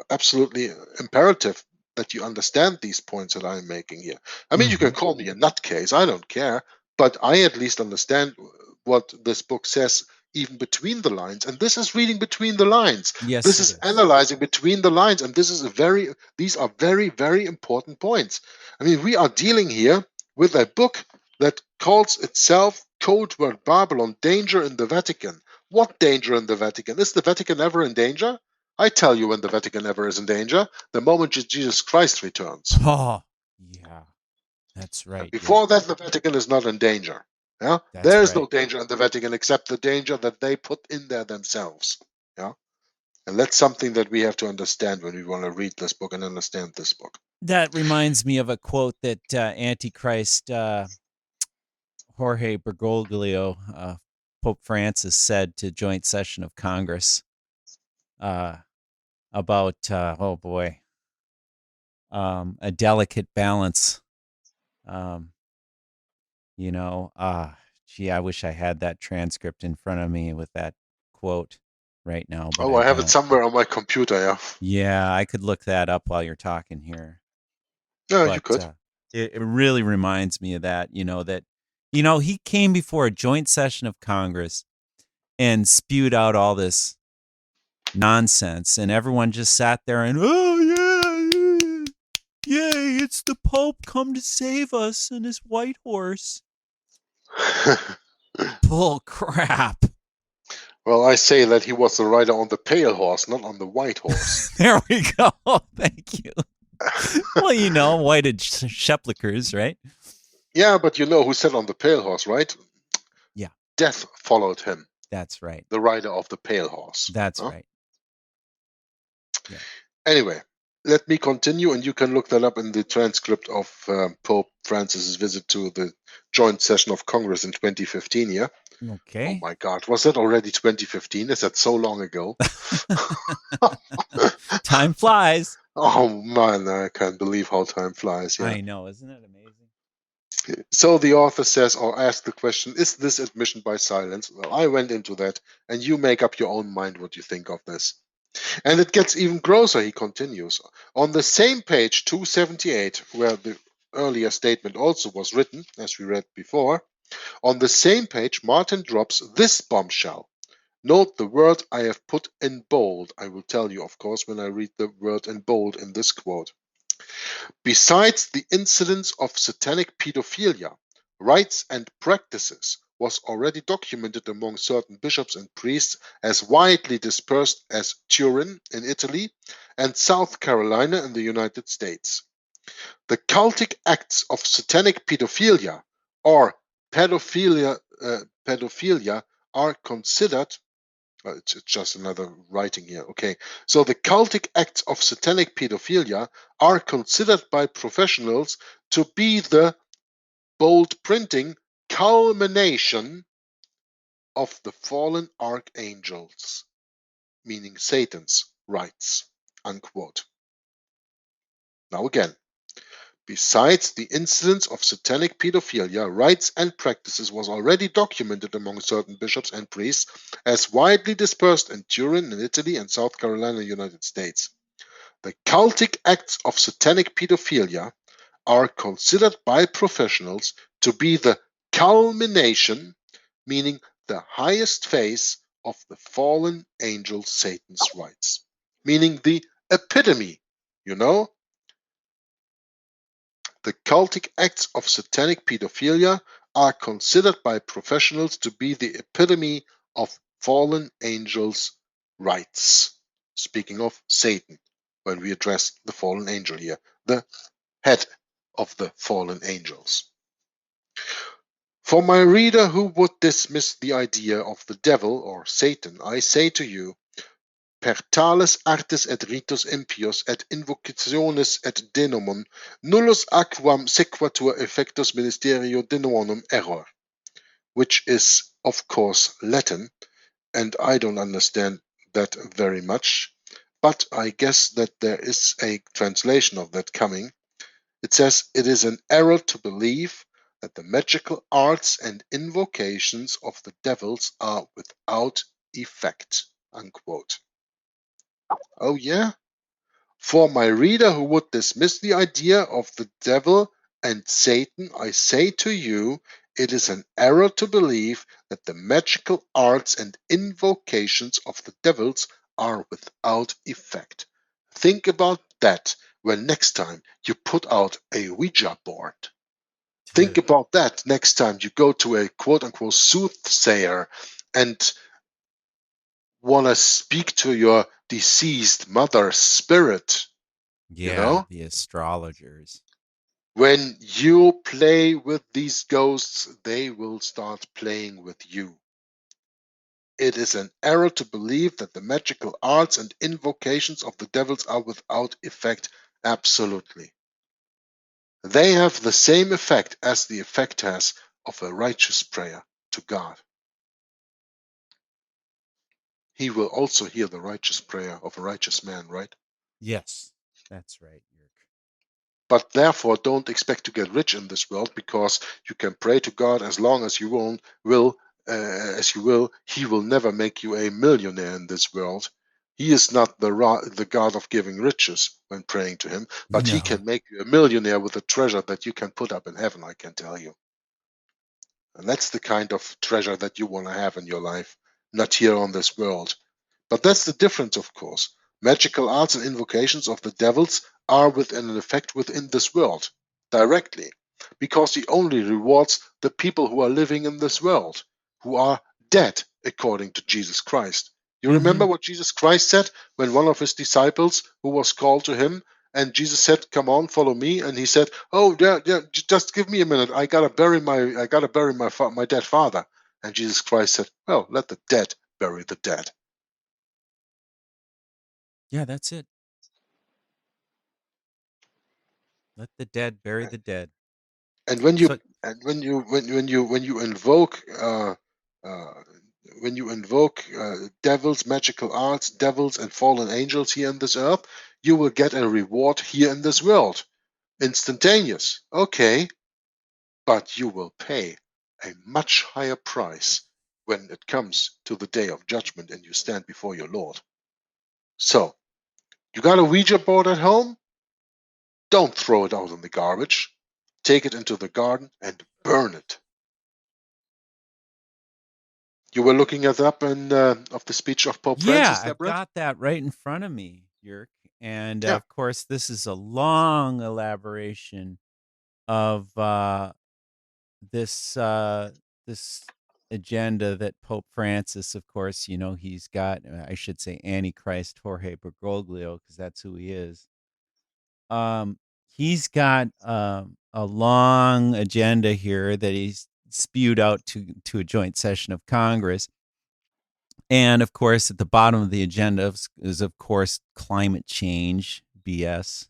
absolutely imperative that you understand these points that I'm making here. I mean, you can call me a nutcase, I don't care, but I at least understand what this book says even between the lines. And this is reading between the lines. Yes, this is analyzing between the lines. And these are very, very important points. I mean, we are dealing here with a book that calls itself Code Word Babylon, Danger in the Vatican. What danger in the Vatican? Is the Vatican ever in danger? I tell you when the Vatican ever is in danger, the moment Jesus Christ returns. Oh, yeah, that's right. And before that, the Vatican is not in danger. Yeah, there is no danger in the Vatican except the danger that they put in there themselves. Yeah, and that's something that we have to understand when we want to read this book and understand this book. That reminds me of a quote that Antichrist Jorge Bergoglio, Pope Francis, said to Joint Session of Congress about a delicate balance. I wish I had that transcript in front of me with that quote right now. But I have it somewhere on my computer, yeah. Yeah, I could look that up while you're talking here. Yeah, you could. It really reminds me of that, he came before a joint session of Congress and spewed out all this nonsense, and everyone just sat there and, oh, yeah, yay, it's the Pope come to save us on his white horse. Bull crap. Well, I say that he was the rider on the pale horse, not on the white horse. There we go. Thank you. Well, whited Sheplikers, right? Yeah, but you know who sat on the pale horse, right? Yeah. Death followed him, That's right. the rider of the pale horse. That's Huh? right. Yeah. Anyway, let me continue, and you can look that up in the transcript of Pope Francis's visit to the joint session of Congress in 2015. Yeah. Okay. Oh my God, was that already 2015? Is that so long ago? Time flies. Oh man, I can't believe how time flies. Yeah. I know, isn't it amazing? So the author says, or asks the question, is this admission by silence? Well, I went into that, and you make up your own mind what you think of this. And it gets even grosser, he continues. On the same page, 278, where the earlier statement also was written, as we read before, on the same page, Martin drops this bombshell. Note the word I have put in bold. I will tell you, of course, when I read the word in bold in this quote. Besides the incidence of satanic pedophilia, rites and practices was already documented among certain bishops and priests as widely dispersed as Turin in Italy and South Carolina in the United States. The cultic acts of satanic pedophilia or pedophilia are considered. It's just another writing here. Okay, so the cultic acts of satanic pedophilia are considered by professionals to be the bold printing culmination of the fallen archangels, meaning Satan's rites, unquote. Now again, besides the incidence of satanic pedophilia, rites and practices was already documented among certain bishops and priests as widely dispersed in Turin in Italy and South Carolina, United States. The cultic acts of satanic pedophilia are considered by professionals to be the culmination, meaning the highest phase of the fallen angel Satan's rites, meaning the epitome, The cultic acts of satanic pedophilia are considered by professionals to be the epitome of fallen angels' rites. Speaking of Satan, when we address the fallen angel here, the head of the fallen angels. For my reader who would dismiss the idea of the devil or Satan, I say to you, per tales artes et ritus impios et invocationes et denomon, nullus aquam sequatur effectus ministerio denominum error, which is, of course, Latin, and I don't understand that very much, but I guess that there is a translation of that coming. It says, it is an error to believe that the magical arts and invocations of the devils are without effect, unquote. Oh yeah? For my reader who would dismiss the idea of the devil and Satan, I say to you, it is an error to believe that the magical arts and invocations of the devils are without effect. Think about that when next time you put out a Ouija board. Think about that next time you go to a quote-unquote soothsayer and want to speak to your deceased mother's spirit. Yeah, the astrologers. When you play with these ghosts, they will start playing with you. It is an error to believe that the magical arts and invocations of the devils are without effect. Absolutely. They have the same effect as the effect has of a righteous prayer to God. He will also hear the righteous prayer of a righteous man, right? Yes, that's right, Jörg. But therefore, don't expect to get rich in this world, because you can pray to God as long as you will. He will never make you a millionaire in this world. He is not the God of giving riches when praying to him, but he No. can make you a millionaire with a treasure that you can put up in heaven, I can tell you. And that's the kind of treasure that you want to have in your life, not here on this world. But that's the difference, of course. Magical arts and invocations of the devils are within an effect within this world, directly, because he only rewards the people who are living in this world, who are dead, according to Jesus Christ. You remember what Jesus Christ said when one of his disciples who was called to him, and Jesus said, "Come on, follow me," and he said, "Oh, yeah, just give me a minute. I gotta bury my dead father." And Jesus Christ said, "Well, let the dead bury the dead." Yeah, that's it. Let the dead bury the dead. And when So you invoke devils, magical arts, devils, and fallen angels here on this earth, you will get a reward here in this world, instantaneous. Okay, but you will pay a much higher price when it comes to the day of judgment and you stand before your Lord. So, you got a Ouija board at home? Don't throw it out in the garbage. Take it into the garden and burn it. You were looking it up in of the speech of Pope yeah, Francis, I've Deborah? got that right in front of me, Yerk. And Yeah. of course, this is a long elaboration of this agenda that Pope Francis, of course, he's got. I should say Antichrist Jorge Bergoglio, because that's who he is. He's got a long agenda here that he's spewed out to a joint session of Congress. And of course, at the bottom of the agenda is of course, climate change BS.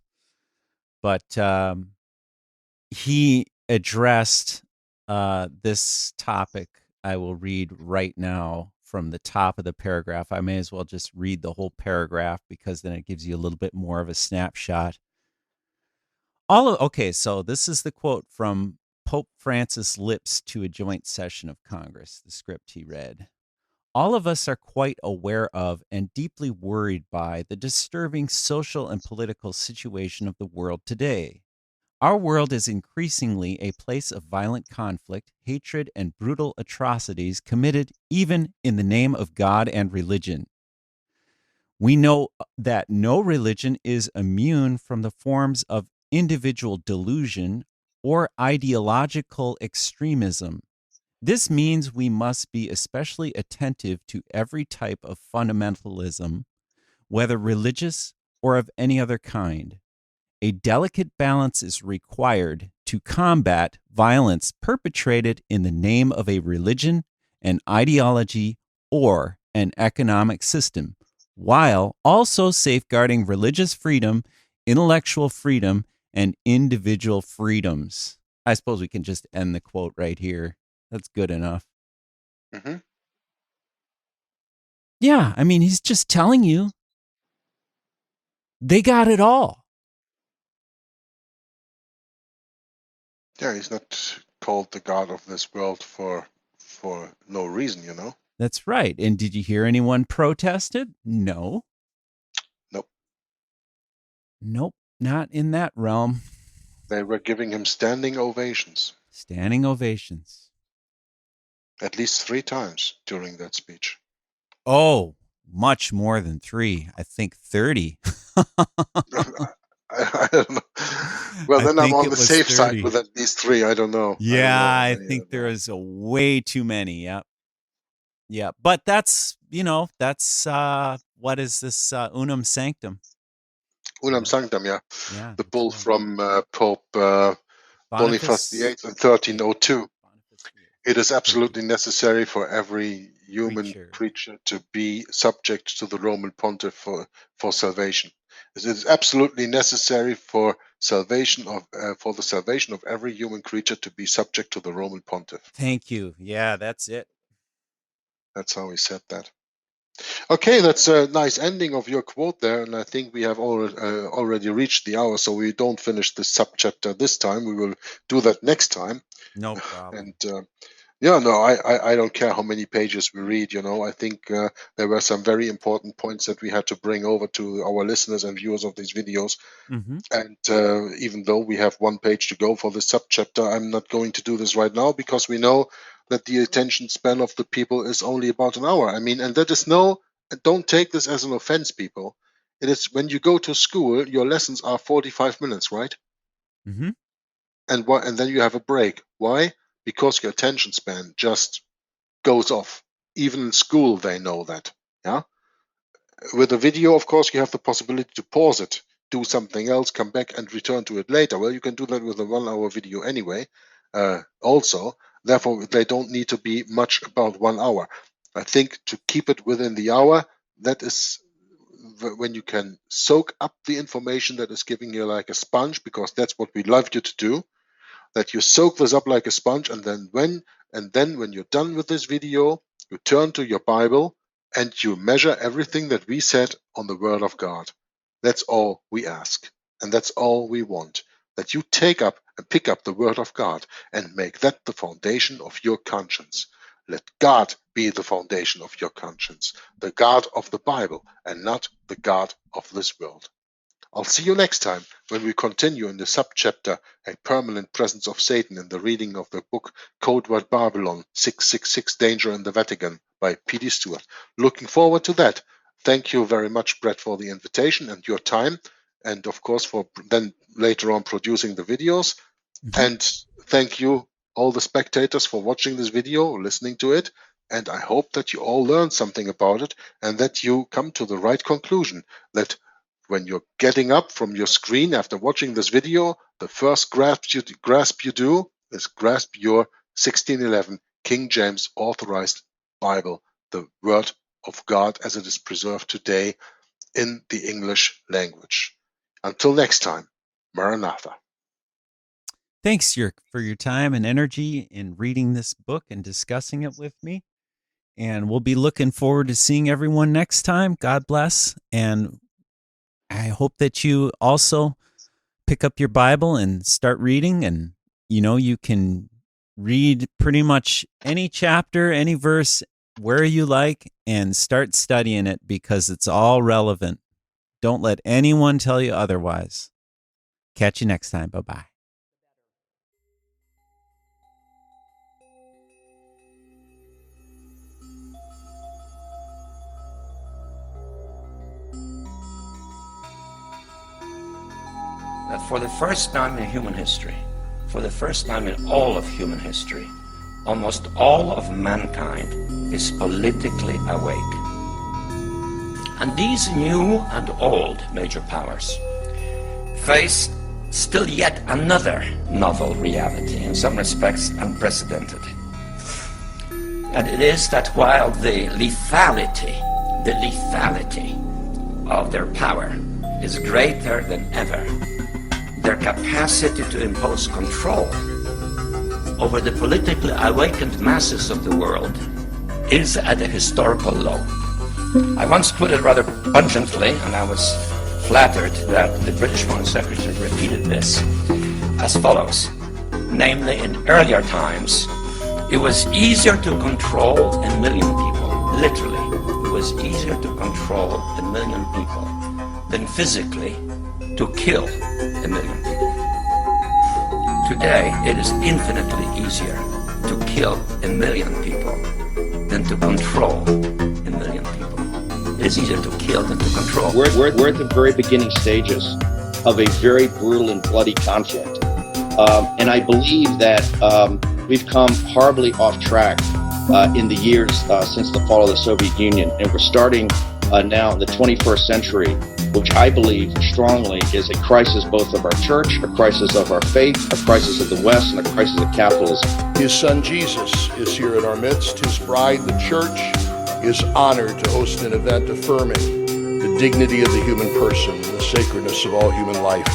But he addressed this topic. I will read right now from the top of the paragraph. I may as well just read the whole paragraph because then it gives you a little bit more of a snapshot. Okay, so this is the quote from Pope Francis' lips to a joint session of Congress, the script he read. All of us are quite aware of and deeply worried by the disturbing social and political situation of the world today. Our world is increasingly a place of violent conflict, hatred, and brutal atrocities committed even in the name of God and religion. We know that no religion is immune from the forms of individual delusion or ideological extremism. This means we must be especially attentive to every type of fundamentalism, whether religious or of any other kind. A delicate balance is required to combat violence perpetrated in the name of a religion, an ideology, or an economic system, while also safeguarding religious freedom, intellectual freedom, and individual freedoms. I suppose we can just end the quote right here. That's good enough. Mm-hmm. Yeah, I mean, he's just telling you they got it all. Yeah, he's not called the God of this world for no reason, you know? That's right. And did you hear anyone protest it? No. Nope. Nope, not in that realm. They were giving him standing ovations. Standing ovations. At least 3 times during that speech. Oh, much more than 3. I think 30. I don't know. Well, then I'm on the safe 30. side with at least 3. I don't know. Yeah, I think there is a way too many. Yep. Yeah, but that's, what is this Unum Sanctum? Unum Sanctum, yeah. Yeah. The bull from Pope Boniface VIII in 1302. It is absolutely necessary for every human creature to be subject to the Roman Pontiff for salvation. It is absolutely necessary for the salvation of every human creature to be subject to the Roman Pontiff. Thank you. Yeah, that's it. That's how he said that. Okay, that's a nice ending of your quote there, and I think we have already reached the hour, so we don't finish this subchapter this time. We will do that next time. No problem. And Yeah, no, I don't care how many pages we read, you know. I think there were some very important points that we had to bring over to our listeners and viewers of these videos. Mm-hmm. And even though we have one page to go for this subchapter, I'm not going to do this right now because we know that the attention span of the people is only about an hour. I mean, and that is don't take this as an offense, people. It is when you go to school, your lessons are 45 minutes, right? Mm-hmm. And then you have a break. Why? Because your attention span just goes off. Even in school, they know that. Yeah. With a video, of course, you have the possibility to pause it, do something else, come back and return to it later. Well, you can do that with a 1 hour video anyway. Also, therefore, they don't need to be much about 1 hour. I think to keep it within the hour, that is when you can soak up the information that is giving you like a sponge, because that's what we love you to do. That you soak this up like a sponge, and then when you're done with this video, you turn to your Bible and you measure everything that we said on the Word of God. That's all we ask, and that's all we want. That you take up and pick up the Word of God and make that the foundation of your conscience. Let God be the foundation of your conscience, the God of the Bible, and not the God of this world. I'll see you next time when we continue in the subchapter A Permanent Presence of Satan in the reading of the book Code Word Babylon 666 Danger in the Vatican by P.D. Stewart. Looking forward to that. Thank you very much, Brett, for the invitation and your time, and of course for then later on producing the videos. Mm-hmm. And thank you, all the spectators, for watching this video, listening to it. And I hope that you all learned something about it and that you come to the right conclusion, that when you're getting up from your screen after watching this video, the first grasp you do is grasp your 1611 King James Authorized Bible, the Word of God as it is preserved today in the English language. Until next time, Maranatha. Thanks for your time and energy in reading this book and discussing it with me. And we'll be looking forward to seeing everyone next time. God bless. And I hope that you also pick up your Bible and start reading. And, you can read pretty much any chapter, any verse, where you like, and start studying it because it's all relevant. Don't let anyone tell you otherwise. Catch you next time. Bye-bye. That for the first time in human history, for the first time in all of human history, almost all of mankind is politically awake. And these new and old major powers face still yet another novel reality, in some respects unprecedented. And it is that while the lethality of their power is greater than ever, their capacity to impose control over the politically awakened masses of the world is at a historical low. I once put it rather pungently, and I was flattered that the British Foreign Secretary repeated this, as follows. Namely, in earlier times, it was easier to control 1 million people. Literally, it was easier to control 1 million people than physically to kill 1 million people. Today, it is infinitely easier to kill 1 million people than to control 1 million people. It is easier to kill than to control. We're at the very beginning stages of a very brutal and bloody conflict. And I believe that we've come horribly off track in the years since the fall of the Soviet Union. And we're starting now in the 21st century, which I believe strongly is a crisis both of our church, a crisis of our faith, a crisis of the West, and a crisis of capitalism. His son Jesus is here in our midst. His bride, the church, is honored to host an event affirming the dignity of the human person and the sacredness of all human life.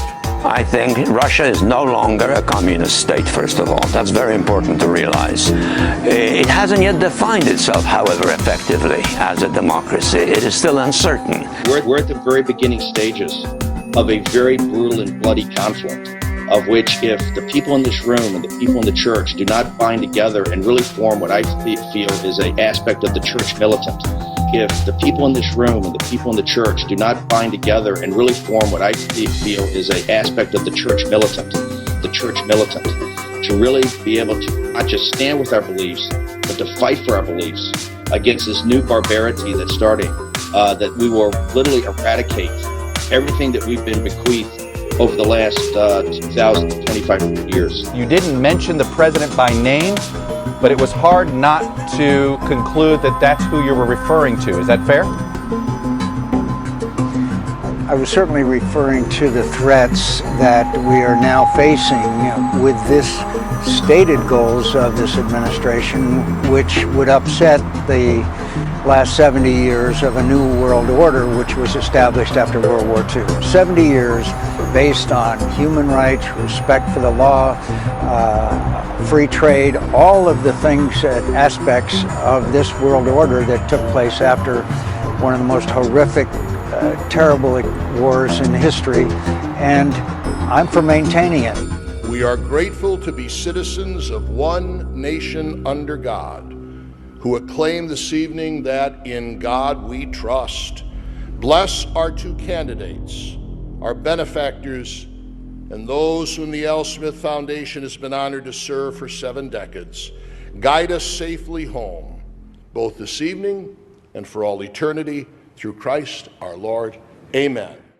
I think Russia is no longer a communist state, first of all. That's very important to realize. It hasn't yet defined itself, however, effectively as a democracy. It is still uncertain. We're at the very beginning stages of a very brutal and bloody conflict. of which if the people in this room and the people in the church do not bind together and really form what I feel is an aspect of the church militant, if the people in this room and the people in the church do not bind together and really form what I feel is an aspect of the church militant, to really be able to not just stand with our beliefs, but to fight for our beliefs against this new barbarity that's starting, that we will literally eradicate everything that we've been bequeathed over the last 2,025 years. You didn't mention the president by name, but it was hard not to conclude that that's who you were referring to. Is that fair? I was certainly referring to the threats that we are now facing with this stated goals of this administration, which would upset the last 70 years of a new world order which was established after World War II. 70 years based on human rights, respect for the law, free trade, all of the things, aspects of this world order that took place after one of the most horrific, terrible wars in history, and I'm for maintaining it. We are grateful to be citizens of one nation under God, who acclaim this evening that in God we trust. Bless our two candidates, our benefactors, and those whom the L. Smith Foundation has been honored to serve for 7 decades. Guide us safely home, both this evening and for all eternity, through Christ our Lord. Amen.